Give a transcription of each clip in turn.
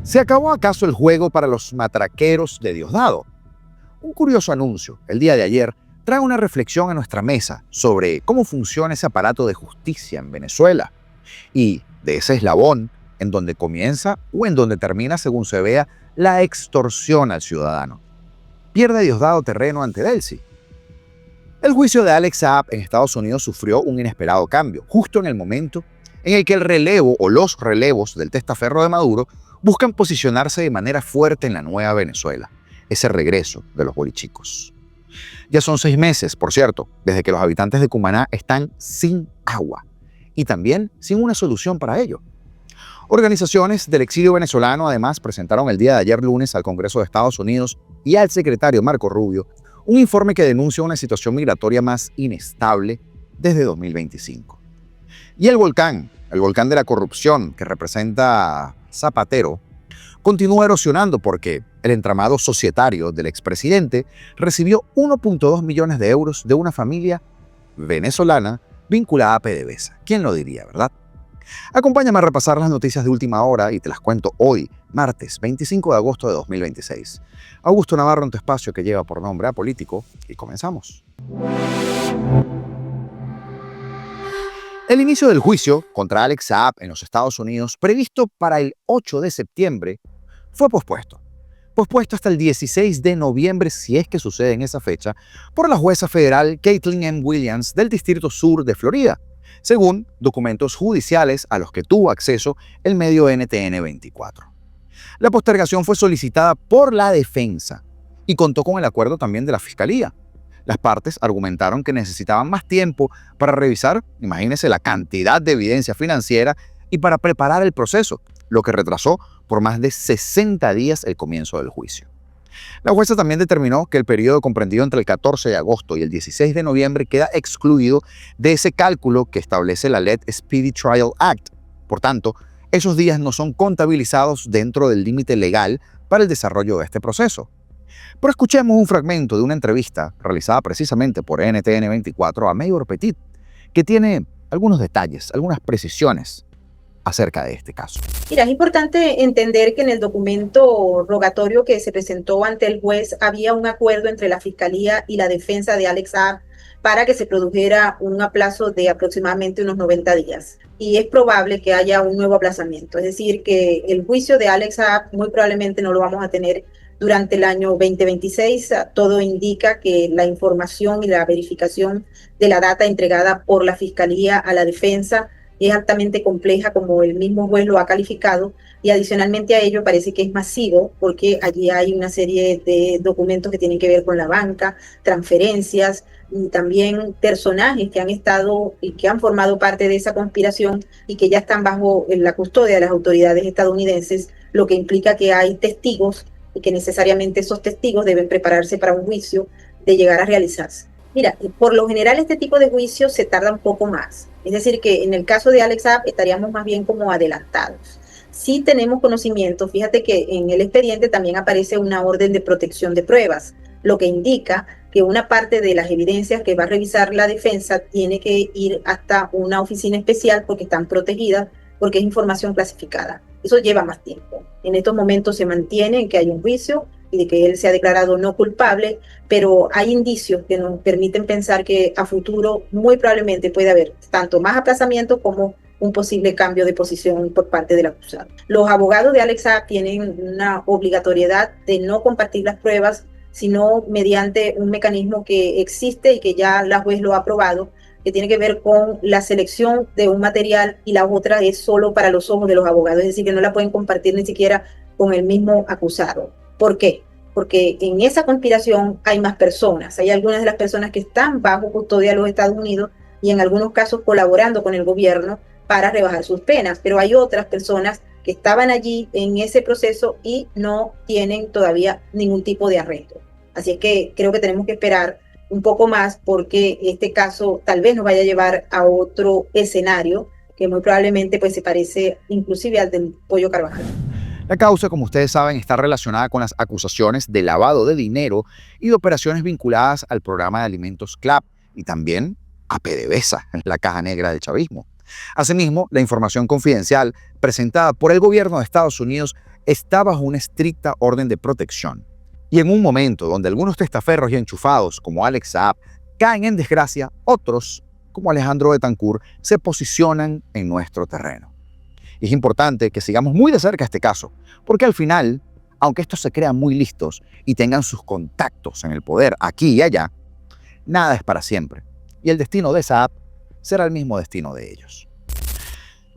¿Se acabó acaso el juego para los matraqueros de Diosdado? Un curioso anuncio, el día de ayer, trae una reflexión a nuestra mesa sobre cómo funciona ese aparato de justicia en Venezuela y de ese eslabón en donde comienza o en donde termina, según se vea, la extorsión al ciudadano. ¿Pierde Diosdado terreno ante Delcy? El juicio de Alex Saab en Estados Unidos sufrió un inesperado cambio, justo en el momento en el que el relevo o los relevos del testaferro de Maduro buscan posicionarse de manera fuerte en la nueva Venezuela, ese regreso de los bolichicos. Ya son 6 meses, por cierto, desde que los habitantes de Cumaná están sin agua y también sin una solución para ello. Organizaciones del exilio venezolano además presentaron el día de ayer lunes al Congreso de Estados Unidos y al secretario Marco Rubio un informe que denuncia una situación migratoria más inestable desde 2025. Y el volcán de la corrupción que representa Zapatero, continúa erosionando porque el entramado societario del expresidente recibió 1.2 millones de euros de una familia venezolana vinculada a PDVSA. ¿Quién lo diría, verdad? Acompáñame a repasar las noticias de última hora y te las cuento hoy, martes 25 de agosto de 2026. Augusto Navarro en tu espacio que lleva por nombre Apolítico y comenzamos. El inicio del juicio contra Alex Saab en los Estados Unidos, previsto para el 8 de septiembre, fue pospuesto hasta el 16 de noviembre, si es que sucede en esa fecha, por la jueza federal Caitlin M. Williams del Distrito Sur de Florida, según documentos judiciales a los que tuvo acceso el medio NTN 24. La postergación fue solicitada por la defensa y contó con el acuerdo también de la Fiscalía. Las partes argumentaron que necesitaban más tiempo para revisar, imagínense, la cantidad de evidencia financiera y para preparar el proceso, lo que retrasó por más de 60 días el comienzo del juicio. La jueza también determinó que el periodo comprendido entre el 14 de agosto y el 16 de noviembre queda excluido de ese cálculo que establece la Led Speedy Trial Act. Por tanto, esos días no son contabilizados dentro del límite legal para el desarrollo de este proceso. Pero escuchemos un fragmento de una entrevista realizada precisamente por NTN 24 a Mayor Petit, que tiene algunos detalles, algunas precisiones acerca de este caso. Mira, es importante entender que en el documento rogatorio que se presentó ante el juez había un acuerdo entre la Fiscalía y la defensa de Alex Saab para que se produjera un aplazo de aproximadamente unos 90 días. Y es probable que haya un nuevo aplazamiento. Es decir, que el juicio de Alex Saab muy probablemente no lo vamos a tener durante el año 2026. Todo indica que la información y la verificación de la data entregada por la Fiscalía a la defensa es altamente compleja, como el mismo juez lo ha calificado, y adicionalmente a ello parece que es masivo, porque allí hay una serie de documentos que tienen que ver con la banca, transferencias, y también personajes que han estado y que han formado parte de esa conspiración y que ya están bajo la custodia de las autoridades estadounidenses, lo que implica que hay testigos y que necesariamente esos testigos deben prepararse para un juicio de llegar a realizarse. Mira, por lo general este tipo de juicios se tarda un poco más. Es decir, que en el caso de Alex Saab estaríamos más bien como adelantados. Sí tenemos conocimiento, fíjate que en el expediente también aparece una orden de protección de pruebas, lo que indica que una parte de las evidencias que va a revisar la defensa tiene que ir hasta una oficina especial porque están protegidas, porque es información clasificada. Eso lleva más tiempo. En estos momentos se mantiene en que hay un juicio y de que él se ha declarado no culpable, pero hay indicios que nos permiten pensar que a futuro muy probablemente puede haber tanto más aplazamiento como un posible cambio de posición por parte del acusado. Los abogados de Alex Saab tienen una obligatoriedad de no compartir las pruebas, sino mediante un mecanismo que existe y que ya la juez lo ha aprobado, que tiene que ver con la selección de un material, y la otra es solo para los ojos de los abogados, es decir, que no la pueden compartir ni siquiera con el mismo acusado. ¿Por qué? Porque en esa conspiración hay más personas. Hay algunas de las personas que están bajo custodia de los Estados Unidos y en algunos casos colaborando con el gobierno para rebajar sus penas. Pero hay otras personas que estaban allí en ese proceso y no tienen todavía ningún tipo de arresto. Así es que creo que tenemos que esperar un poco más porque este caso tal vez nos vaya a llevar a otro escenario que muy probablemente pues se parece inclusive al del Pollo Carvajal. La causa, como ustedes saben, está relacionada con las acusaciones de lavado de dinero y de operaciones vinculadas al programa de alimentos CLAP y también a PDVSA, la caja negra del chavismo. Asimismo, la información confidencial presentada por el gobierno de Estados Unidos está bajo una estricta orden de protección. Y en un momento donde algunos testaferros y enchufados, como Alex Saab, caen en desgracia, otros, como Alejandro Betancourt, se posicionan en nuestro terreno. Y es importante que sigamos muy de cerca este caso, porque al final, aunque estos se crean muy listos y tengan sus contactos en el poder aquí y allá, nada es para siempre. Y el destino de Saab será el mismo destino de ellos.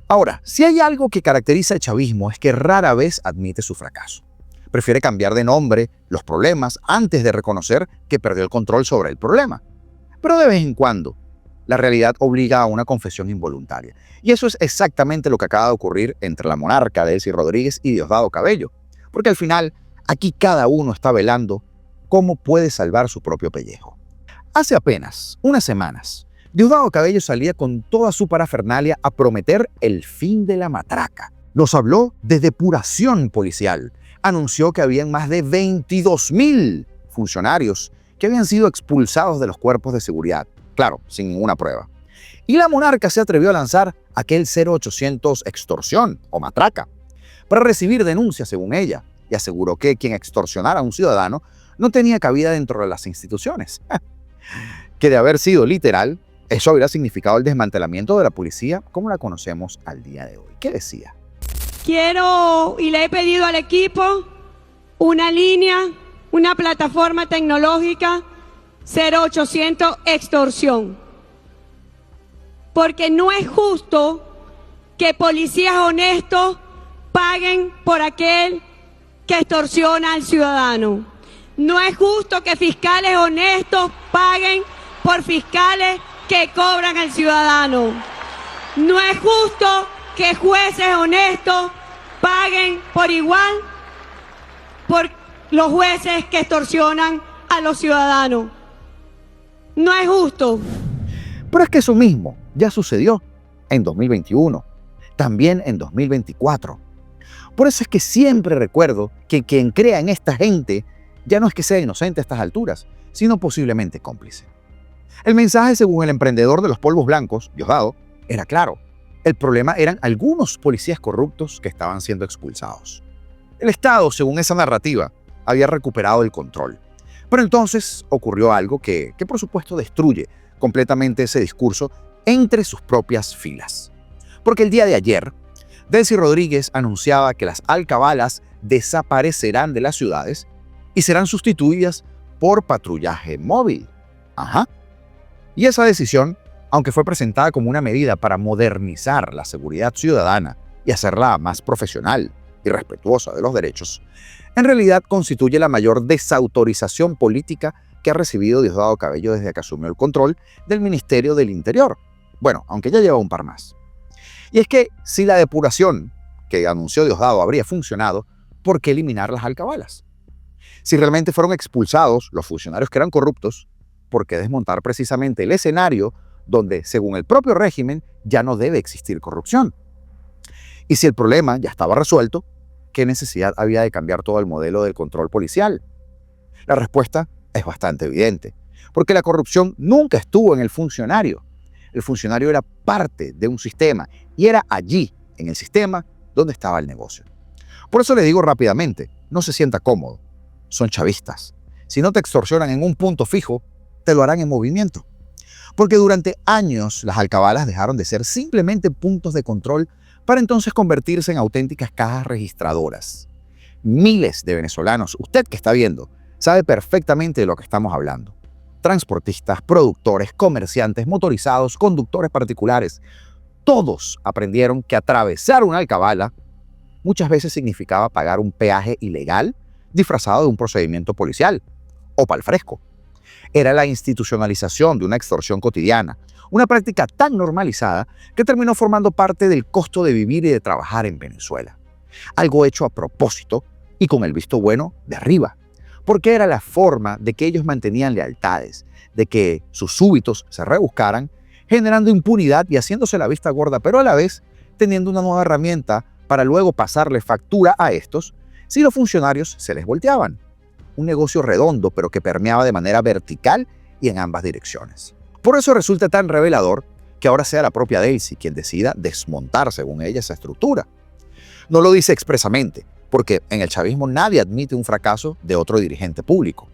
Ahora, si hay algo que caracteriza al chavismo es que rara vez admite su fracaso. Prefiere cambiar de nombre los problemas antes de reconocer que perdió el control sobre el problema. Pero de vez en cuando, la realidad obliga a una confesión involuntaria. Y eso es exactamente lo que acaba de ocurrir entre la monarca Delcy Rodríguez y Diosdado Cabello. Porque al final, aquí cada uno está velando cómo puede salvar su propio pellejo. Hace apenas unas semanas, Diosdado Cabello salía con toda su parafernalia a prometer el fin de la matraca. Nos habló de depuración policial. Anunció que habían más de 22.000 funcionarios que habían sido expulsados de los cuerpos de seguridad. Claro, sin ninguna prueba. Y la monarca se atrevió a lanzar aquel 0800 extorsión o matraca para recibir denuncias según ella, y aseguró que quien extorsionara a un ciudadano no tenía cabida dentro de las instituciones. Que de haber sido literal, eso hubiera significado el desmantelamiento de la policía como la conocemos al día de hoy. ¿Qué decía? Quiero y le he pedido al equipo una línea, una plataforma tecnológica 0800 extorsión. Porque no es justo que policías honestos paguen por aquel que extorsiona al ciudadano. No es justo que fiscales honestos paguen por fiscales que cobran al ciudadano. No es justo que jueces honestos paguen por igual por los jueces que extorsionan a los ciudadanos. No es justo. Pero es que eso mismo ya sucedió en 2021, también en 2024. Por eso es que siempre recuerdo que quien crea en esta gente ya no es que sea inocente a estas alturas, sino posiblemente cómplice. El mensaje, según el emprendedor de los polvos blancos, Diosdado, era claro. El problema eran algunos policías corruptos que estaban siendo expulsados. El Estado, según esa narrativa, había recuperado el control. Pero entonces ocurrió algo que por supuesto destruye completamente ese discurso entre sus propias filas. Porque el día de ayer, Delcy Rodríguez anunciaba que las alcabalas desaparecerán de las ciudades y serán sustituidas por patrullaje móvil. Y esa decisión, aunque fue presentada como una medida para modernizar la seguridad ciudadana y hacerla más profesional y respetuosa de los derechos, en realidad constituye la mayor desautorización política que ha recibido Diosdado Cabello desde que asumió el control del Ministerio del Interior. Bueno, aunque ya lleva un par más. Y es que si la depuración que anunció Diosdado habría funcionado, ¿por qué eliminar las alcabalas? Si realmente fueron expulsados los funcionarios que eran corruptos, ¿por qué desmontar precisamente el escenario donde, según el propio régimen, ya no debe existir corrupción? Y si el problema ya estaba resuelto, ¿qué necesidad había de cambiar todo el modelo del control policial? La respuesta es bastante evidente, porque la corrupción nunca estuvo en el funcionario. El funcionario era parte de un sistema y era allí, en el sistema, donde estaba el negocio. Por eso le digo rápidamente, no se sienta cómodo. Son chavistas. Si no te extorsionan en un punto fijo, te lo harán en movimiento. Porque durante años las alcabalas dejaron de ser simplemente puntos de control para entonces convertirse en auténticas cajas registradoras. Miles de venezolanos, usted que está viendo, sabe perfectamente de lo que estamos hablando. Transportistas, productores, comerciantes, motorizados, conductores particulares, todos aprendieron que atravesar una alcabala muchas veces significaba pagar un peaje ilegal disfrazado de un procedimiento policial o pal fresco. Era la institucionalización de una extorsión cotidiana, una práctica tan normalizada que terminó formando parte del costo de vivir y de trabajar en Venezuela. Algo hecho a propósito y con el visto bueno de arriba, porque era la forma de que ellos mantenían lealtades, de que sus súbditos se rebuscaran, generando impunidad y haciéndose la vista gorda, pero a la vez teniendo una nueva herramienta para luego pasarle factura a estos si los funcionarios se les volteaban. Un negocio redondo, pero que permeaba de manera vertical y en ambas direcciones. Por eso resulta tan revelador que ahora sea la propia Delcy quien decida desmontar, según ella, esa estructura. No lo dice expresamente, porque en el chavismo nadie admite un fracaso de otro dirigente público.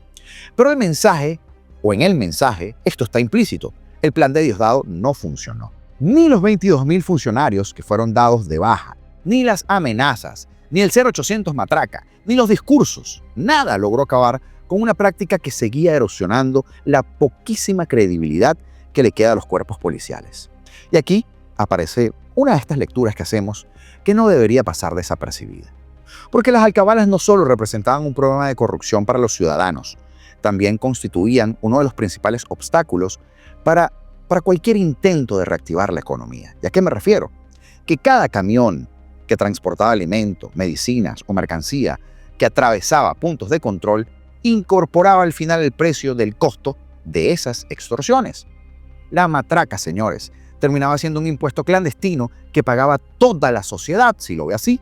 Pero en el mensaje, esto está implícito. El plan de Diosdado no funcionó. Ni los 22.000 funcionarios que fueron dados de baja, ni las amenazas, ni el 0800 matraca, ni los discursos, nada logró acabar con una práctica que seguía erosionando la poquísima credibilidad que le queda a los cuerpos policiales. Y aquí aparece una de estas lecturas que hacemos que no debería pasar desapercibida. Porque las alcabalas no solo representaban un problema de corrupción para los ciudadanos, también constituían uno de los principales obstáculos para cualquier intento de reactivar la economía. ¿Y a qué me refiero? Que cada camión que transportaba alimentos, medicinas o mercancía que atravesaba puntos de control incorporaba al final el precio del costo de esas extorsiones. La matraca, señores, terminaba siendo un impuesto clandestino que pagaba toda la sociedad, si lo ve así.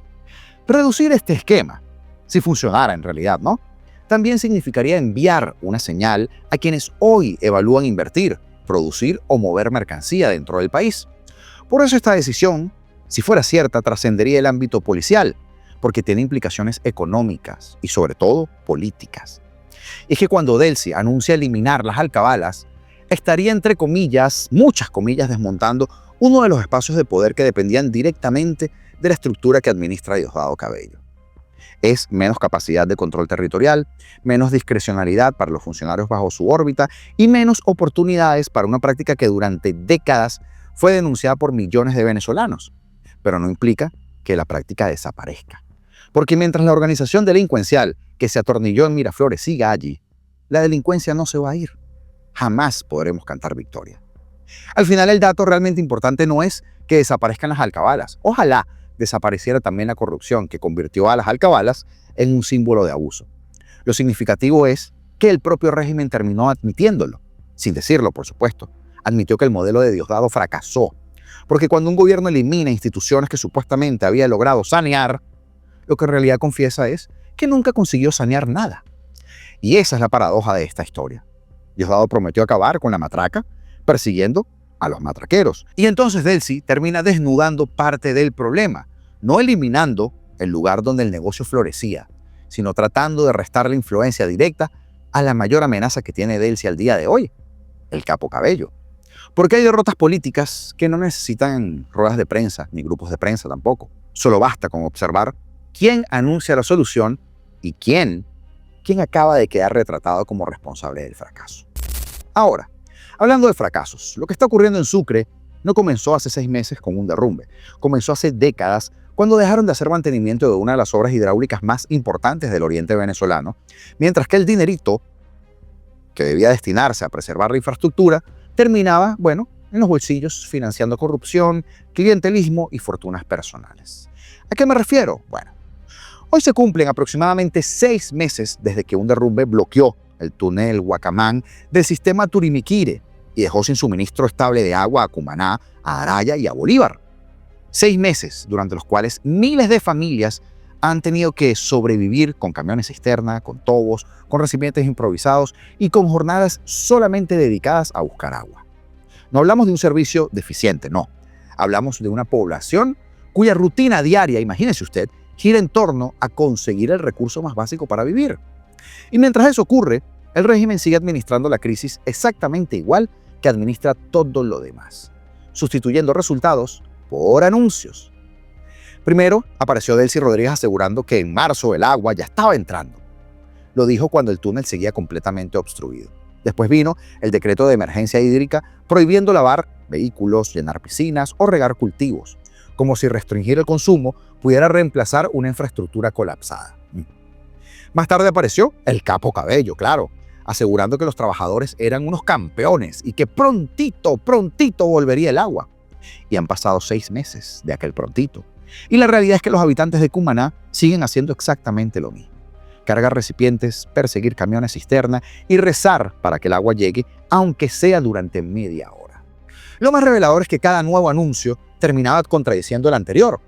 Reducir este esquema, si funcionara en realidad, ¿no?, también significaría enviar una señal a quienes hoy evalúan invertir, producir o mover mercancía dentro del país. Por eso esta decisión, si fuera cierta, trascendería el ámbito policial, porque tiene implicaciones económicas y sobre todo políticas. Y es que cuando Delcy anuncia eliminar las alcabalas, estaría entre comillas, muchas comillas, desmontando uno de los espacios de poder que dependían directamente de la estructura que administra Diosdado Cabello. Es menos capacidad de control territorial, menos discrecionalidad para los funcionarios bajo su órbita y menos oportunidades para una práctica que durante décadas fue denunciada por millones de venezolanos. Pero no implica que la práctica desaparezca. Porque mientras la organización delincuencial que se atornilló en Miraflores siga allí, la delincuencia no se va a ir. Jamás podremos cantar victoria. Al final, el dato realmente importante no es que desaparezcan las alcabalas. Ojalá desapareciera también la corrupción que convirtió a las alcabalas en un símbolo de abuso. Lo significativo es que el propio régimen terminó admitiéndolo, sin decirlo, por supuesto. Admitió que el modelo de Diosdado fracasó, porque cuando un gobierno elimina instituciones que supuestamente había logrado sanear, lo que en realidad confiesa es que nunca consiguió sanear nada. Y esa es la paradoja de esta historia. Diosdado prometió acabar con la matraca, persiguiendo a los matraqueros. Y entonces Delcy termina desnudando parte del problema, no eliminando el lugar donde el negocio florecía, sino tratando de restar la influencia directa a la mayor amenaza que tiene Delcy al día de hoy, el Capo Cabello. Porque hay derrotas políticas que no necesitan ruedas de prensa, ni grupos de prensa tampoco. Solo basta con observar quién anuncia la solución y quién acaba de quedar retratado como responsable del fracaso. Ahora, hablando de fracasos, lo que está ocurriendo en Sucre no comenzó hace 6 meses con un derrumbe. Comenzó hace décadas cuando dejaron de hacer mantenimiento de una de las obras hidráulicas más importantes del oriente venezolano, mientras que el dinerito que debía destinarse a preservar la infraestructura terminaba, en los bolsillos financiando corrupción, clientelismo y fortunas personales. ¿A qué me refiero? Bueno, hoy se cumplen aproximadamente 6 meses desde que un derrumbe bloqueó el túnel Huacamán del sistema Turimiquire y dejó sin suministro estable de agua a Cumaná, a Araya y a Bolívar. 6 meses durante los cuales miles de familias han tenido que sobrevivir con camiones cisterna, con tobos, con recipientes improvisados y con jornadas solamente dedicadas a buscar agua. No hablamos de un servicio deficiente, no. Hablamos de una población cuya rutina diaria, imagínese usted, gira en torno a conseguir el recurso más básico para vivir. Y mientras eso ocurre, el régimen sigue administrando la crisis exactamente igual que administra todo lo demás, sustituyendo resultados por anuncios. Primero, apareció Delcy Rodríguez asegurando que en marzo el agua ya estaba entrando. Lo dijo cuando el túnel seguía completamente obstruido. Después vino el decreto de emergencia hídrica prohibiendo lavar vehículos, llenar piscinas o regar cultivos, como si restringir el consumo pudiera reemplazar una infraestructura colapsada. Más tarde apareció el Capo Cabello, claro, asegurando que los trabajadores eran unos campeones y que prontito volvería el agua. Y han pasado 6 meses de aquel prontito. Y la realidad es que los habitantes de Cumaná siguen haciendo exactamente lo mismo. Cargar recipientes, perseguir camiones cisterna y rezar para que el agua llegue, aunque sea durante media hora. Lo más revelador es que cada nuevo anuncio terminaba contradiciendo el anterior.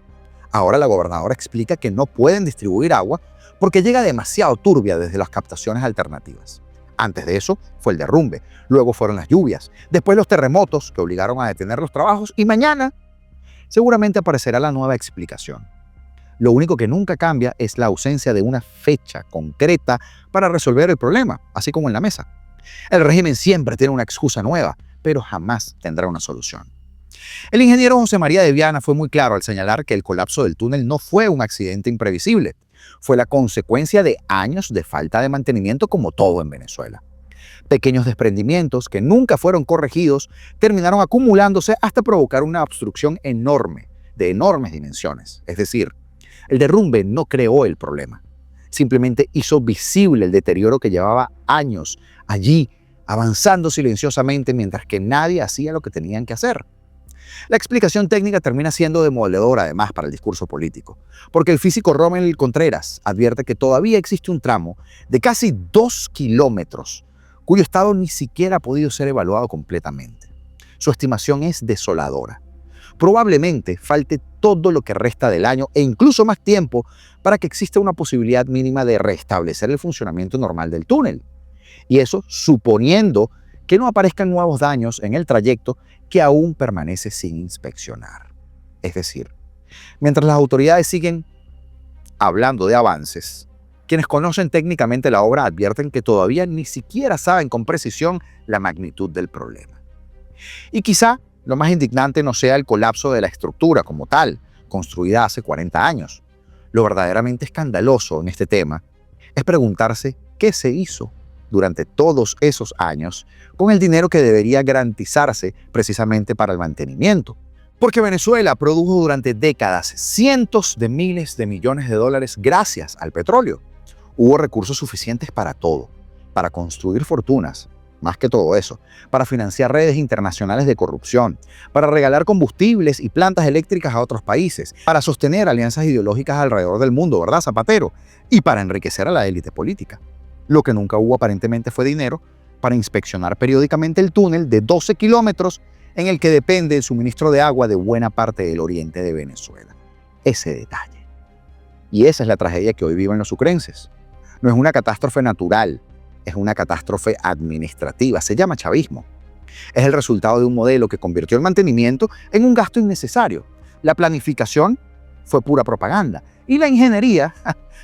Ahora la gobernadora explica que no pueden distribuir agua porque llega demasiado turbia desde las captaciones alternativas. Antes de eso fue el derrumbe, luego fueron las lluvias, después los terremotos que obligaron a detener los trabajos y mañana seguramente aparecerá la nueva explicación. Lo único que nunca cambia es la ausencia de una fecha concreta para resolver el problema, así como en la mesa. El régimen siempre tiene una excusa nueva, pero jamás tendrá una solución. El ingeniero José María de Viana fue muy claro al señalar que el colapso del túnel no fue un accidente imprevisible, fue la consecuencia de años de falta de mantenimiento como todo en Venezuela. Pequeños desprendimientos que nunca fueron corregidos terminaron acumulándose hasta provocar una obstrucción enorme, de enormes dimensiones. Es decir, el derrumbe no creó el problema, simplemente hizo visible el deterioro que llevaba años allí, avanzando silenciosamente mientras que nadie hacía lo que tenían que hacer. La explicación técnica termina siendo demoledora además para el discurso político, porque el físico Rommel Contreras advierte que todavía existe un tramo de casi 2 kilómetros cuyo estado ni siquiera ha podido ser evaluado completamente. Su estimación es desoladora. Probablemente falte todo lo que resta del año e incluso más tiempo para que exista una posibilidad mínima de restablecer el funcionamiento normal del túnel. Y eso suponiendo que no aparezcan nuevos daños en el trayecto que aún permanece sin inspeccionar. Es decir, mientras las autoridades siguen hablando de avances, quienes conocen técnicamente la obra advierten que todavía ni siquiera saben con precisión la magnitud del problema. Y quizá lo más indignante no sea el colapso de la estructura como tal, construida hace 40 años. Lo verdaderamente escandaloso en este tema es preguntarse qué se hizo durante todos esos años con el dinero que debería garantizarse precisamente para el mantenimiento. Porque Venezuela produjo durante décadas cientos de miles de millones de dólares gracias al petróleo. Hubo recursos suficientes para todo, para construir fortunas, más que todo eso, para financiar redes internacionales de corrupción, para regalar combustibles y plantas eléctricas a otros países, para sostener alianzas ideológicas alrededor del mundo, ¿verdad, Zapatero? Y para enriquecer a la élite política. Lo que nunca hubo aparentemente fue dinero para inspeccionar periódicamente el túnel de 12 kilómetros en el que depende el suministro de agua de buena parte del oriente de Venezuela. Ese detalle. Y esa es la tragedia que hoy viven los sucrenses. No es una catástrofe natural, es una catástrofe administrativa, se llama chavismo. Es el resultado de un modelo que convirtió el mantenimiento en un gasto innecesario. La planificación fue pura propaganda y la ingeniería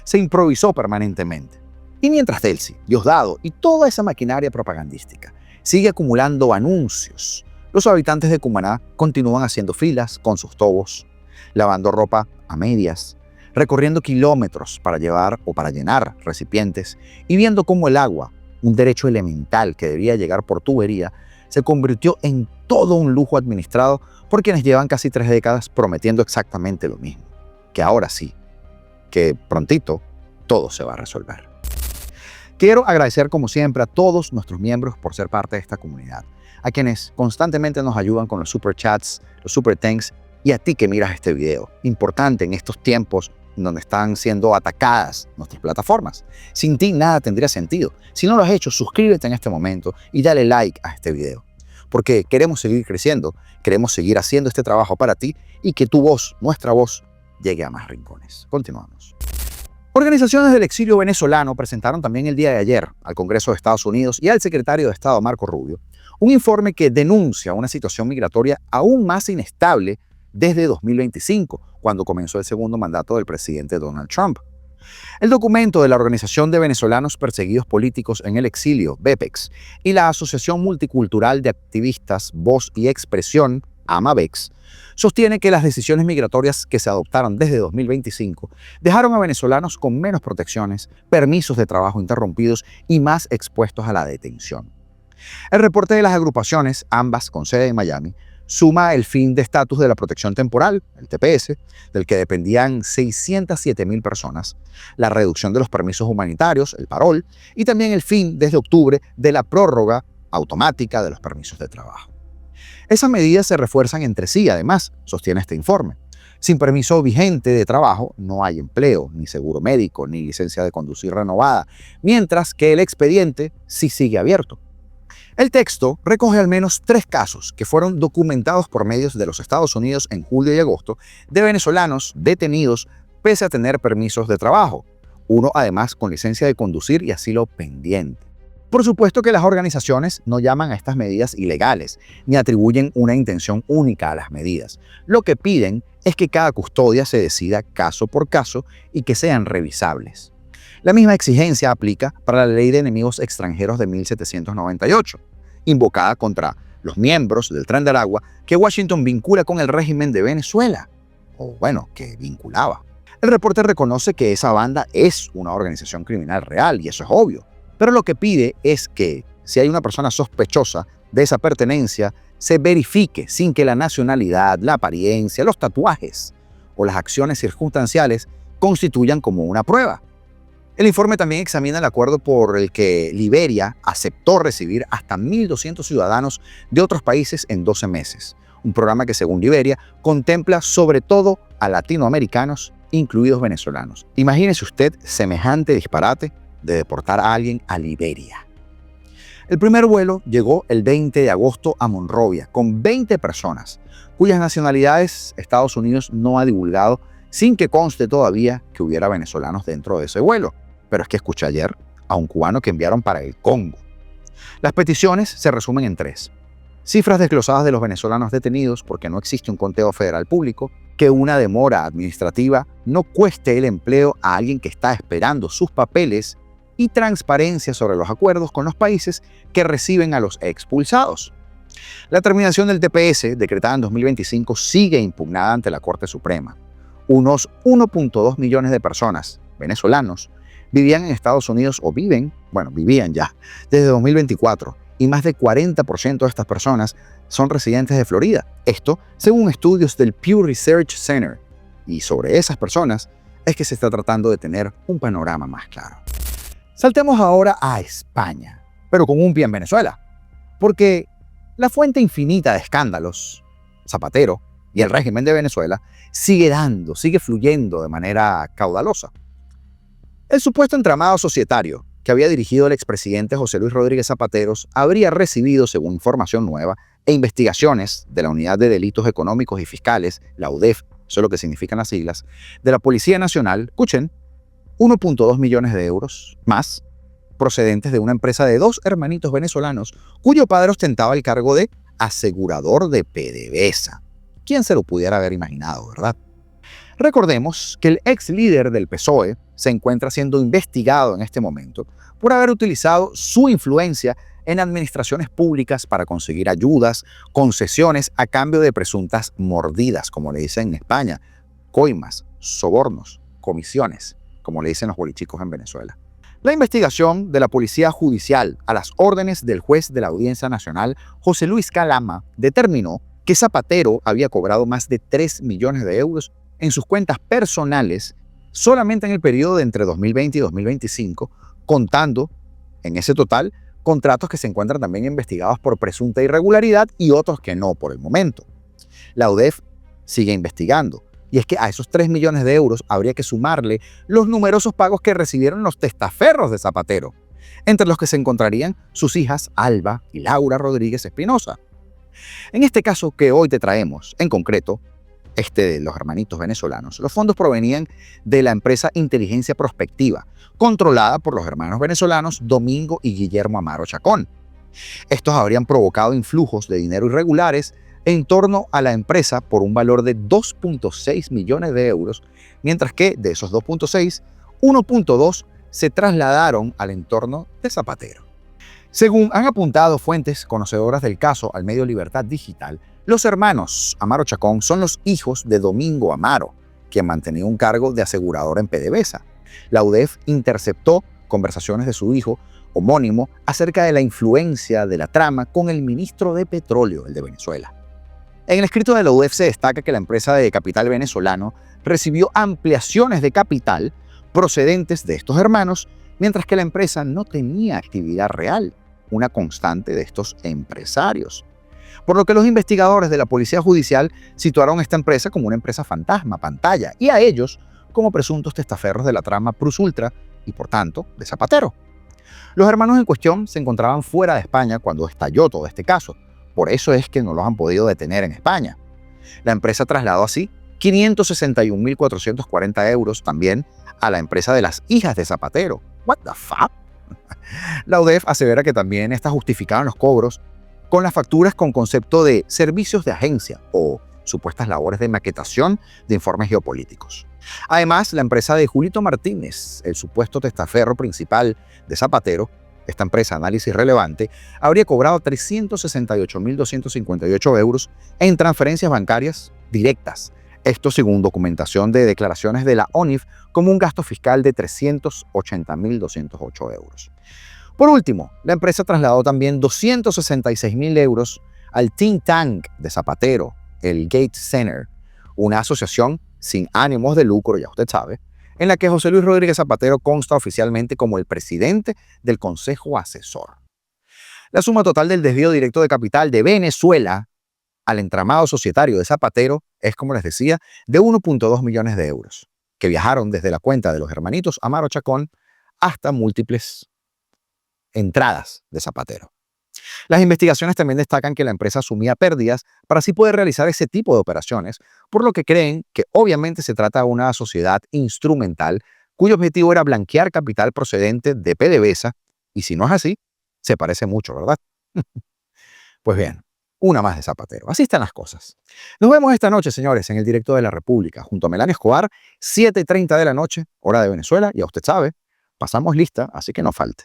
se improvisó permanentemente. Y mientras Delcy, Diosdado y toda esa maquinaria propagandística sigue acumulando anuncios, los habitantes de Cumaná continúan haciendo filas con sus tobos, lavando ropa a medias, recorriendo kilómetros para llevar o para llenar recipientes y viendo cómo el agua, un derecho elemental que debía llegar por tubería, se convirtió en todo un lujo administrado por quienes llevan casi 3 décadas prometiendo exactamente lo mismo. Que ahora sí, que prontito todo se va a resolver. Quiero agradecer como siempre a todos nuestros miembros por ser parte de esta comunidad, a quienes constantemente nos ayudan con los super chats, los super thanks y a ti que miras este video. Importante en estos tiempos donde están siendo atacadas nuestras plataformas. Sin ti nada tendría sentido. Si no lo has hecho, suscríbete en este momento y dale like a este video. Porque queremos seguir creciendo, queremos seguir haciendo este trabajo para ti y que tu voz, nuestra voz, llegue a más rincones. Continuamos. Organizaciones del exilio venezolano presentaron también el día de ayer al Congreso de Estados Unidos y al secretario de Estado Marco Rubio un informe que denuncia una situación migratoria aún más inestable desde 2025, cuando comenzó el segundo mandato del presidente Donald Trump. El documento de la Organización de Venezolanos Perseguidos Políticos en el Exilio, VEPEX, y la Asociación Multicultural de Activistas Voz y Expresión, AMAVEX, sostiene que las decisiones migratorias que se adoptaron desde 2025 dejaron a venezolanos con menos protecciones, permisos de trabajo interrumpidos y más expuestos a la detención. El reporte de las agrupaciones, ambas con sede en Miami, suma el fin de estatus de la protección temporal, el TPS, del que dependían 607,000 personas, la reducción de los permisos humanitarios, el parol, y también el fin desde octubre de la prórroga automática de los permisos de trabajo. Esas medidas se refuerzan entre sí, además, sostiene este informe. Sin permiso vigente de trabajo no hay empleo, ni seguro médico, ni licencia de conducir renovada, mientras que el expediente sí sigue abierto. El texto recoge al menos 3 casos que fueron documentados por medios de los Estados Unidos en julio y agosto de venezolanos detenidos pese a tener permisos de trabajo, uno además con licencia de conducir y asilo pendiente. Por supuesto que las organizaciones no llaman a estas medidas ilegales, ni atribuyen una intención única a las medidas. Lo que piden es que cada custodia se decida caso por caso y que sean revisables. La misma exigencia aplica para la Ley de Enemigos Extranjeros de 1798, invocada contra los miembros del Tren del Agua que Washington vincula con el régimen de Venezuela, o bueno, que vinculaba. El reporte reconoce que esa banda es una organización criminal real, y eso es obvio, pero lo que pide es que, si hay una persona sospechosa de esa pertenencia, se verifique sin que la nacionalidad, la apariencia, los tatuajes o las acciones circunstanciales constituyan como una prueba. El informe también examina el acuerdo por el que Liberia aceptó recibir hasta 1.200 ciudadanos de otros países en 12 meses, un programa que, según Liberia, contempla sobre todo a latinoamericanos, incluidos venezolanos. Imagínese usted semejante disparate de deportar a alguien a Liberia. El primer vuelo llegó el 20 de agosto a Monrovia, con 20 personas, cuyas nacionalidades Estados Unidos no ha divulgado, sin que conste todavía que hubiera venezolanos dentro de ese vuelo. Pero es que escuché ayer a un cubano que enviaron para el Congo. Las peticiones se resumen en 3. Cifras desglosadas de los venezolanos detenidos porque no existe un conteo federal público, que una demora administrativa no cueste el empleo a alguien que está esperando sus papeles, y transparencia sobre los acuerdos con los países que reciben a los expulsados. La terminación del TPS, decretada en 2025, sigue impugnada ante la Corte Suprema. Unos 1.2 millones de personas, venezolanos, vivían en Estados Unidos vivían ya, desde 2024, y más de 40% de estas personas son residentes de Florida. Esto según estudios del Pew Research Center. Y sobre esas personas es que se está tratando de tener un panorama más claro. Saltemos ahora a España, pero con un pie en Venezuela, porque la fuente infinita de escándalos, Zapatero y el régimen de Venezuela, sigue fluyendo de manera caudalosa. El supuesto entramado societario que había dirigido el expresidente José Luis Rodríguez Zapatero habría recibido, según información nueva, e investigaciones de la Unidad de Delitos Económicos y Fiscales, la UDEF, eso es lo que significan las siglas, de la Policía Nacional, escuchen, 1.2 millones de euros más, procedentes de una empresa de 2 hermanitos venezolanos, cuyo padre ostentaba el cargo de asegurador de PDVSA. ¿Quién se lo pudiera haber imaginado, verdad? Recordemos que el ex líder del PSOE se encuentra siendo investigado en este momento por haber utilizado su influencia en administraciones públicas para conseguir ayudas, concesiones a cambio de presuntas mordidas, como le dicen en España, coimas, sobornos, comisiones, como le dicen los bolichicos en Venezuela. La investigación de la Policía Judicial a las órdenes del juez de la Audiencia Nacional, José Luis Calama, determinó que Zapatero había cobrado más de 3 millones de euros en sus cuentas personales solamente en el periodo de entre 2020 y 2025, contando en ese total contratos que se encuentran también investigados por presunta irregularidad y otros que no por el momento. La UDEF sigue investigando, y es que a esos 3 millones de euros habría que sumarle los numerosos pagos que recibieron los testaferros de Zapatero, entre los que se encontrarían sus hijas Alba y Laura Rodríguez Espinosa. En este caso que hoy te traemos, en concreto, de los hermanitos venezolanos, los fondos provenían de la empresa Inteligencia Prospectiva, controlada por los hermanos venezolanos Domingo y Guillermo Amaro Chacón. Estos habrían provocado influjos de dinero irregulares en torno a la empresa por un valor de 2.6 millones de euros, mientras que de esos 2.6, 1.2 se trasladaron al entorno de Zapatero. Según han apuntado fuentes conocedoras del caso al medio Libertad Digital, los hermanos Amaro Chacón son los hijos de Domingo Amaro, quien mantenía un cargo de asegurador en PDVSA. La UDEF interceptó conversaciones de su hijo homónimo acerca de la influencia de la trama con el ministro de Petróleo, el de Venezuela. En el escrito de la UDEF se destaca que la empresa de capital venezolano recibió ampliaciones de capital procedentes de estos hermanos, mientras que la empresa no tenía actividad real, una constante de estos empresarios. Por lo que los investigadores de la Policía Judicial situaron esta empresa como una empresa fantasma, pantalla, y a ellos como presuntos testaferros de la trama Plus Ultra y, por tanto, de Zapatero. Los hermanos en cuestión se encontraban fuera de España cuando estalló todo este caso. Por eso es que no los han podido detener en España. La empresa trasladó así 561.440 euros también a la empresa de las hijas de Zapatero. What the fuck? La UDEF asevera que también estas justificaban los cobros con las facturas con concepto de servicios de agencia o supuestas labores de maquetación de informes geopolíticos. Además, la empresa de Julito Martínez, el supuesto testaferro principal de Zapatero, esta empresa Análisis Relevante, habría cobrado 368.258 euros en transferencias bancarias directas. Esto según documentación de declaraciones de la ONIF como un gasto fiscal de 380.208 euros. Por último, la empresa trasladó también 266.000 euros al think tank de Zapatero, el Gates Center, una asociación sin ánimos de lucro, ya usted sabe, en la que José Luis Rodríguez Zapatero consta oficialmente como el presidente del Consejo Asesor. La suma total del desvío directo de capital de Venezuela al entramado societario de Zapatero es, como les decía, de 1.2 millones de euros, que viajaron desde la cuenta de los hermanitos Amaro Chacón hasta múltiples entradas de Zapatero. Las investigaciones también destacan que la empresa asumía pérdidas para así poder realizar ese tipo de operaciones, por lo que creen que obviamente se trata de una sociedad instrumental cuyo objetivo era blanquear capital procedente de PDVSA, y si no es así, se parece mucho, ¿verdad? Pues bien, una más de Zapatero. Así están las cosas. Nos vemos esta noche, señores, en el Directo de la República, junto a Melania Escobar, 7:30 de la noche, hora de Venezuela, y a usted sabe, pasamos lista, así que no falte.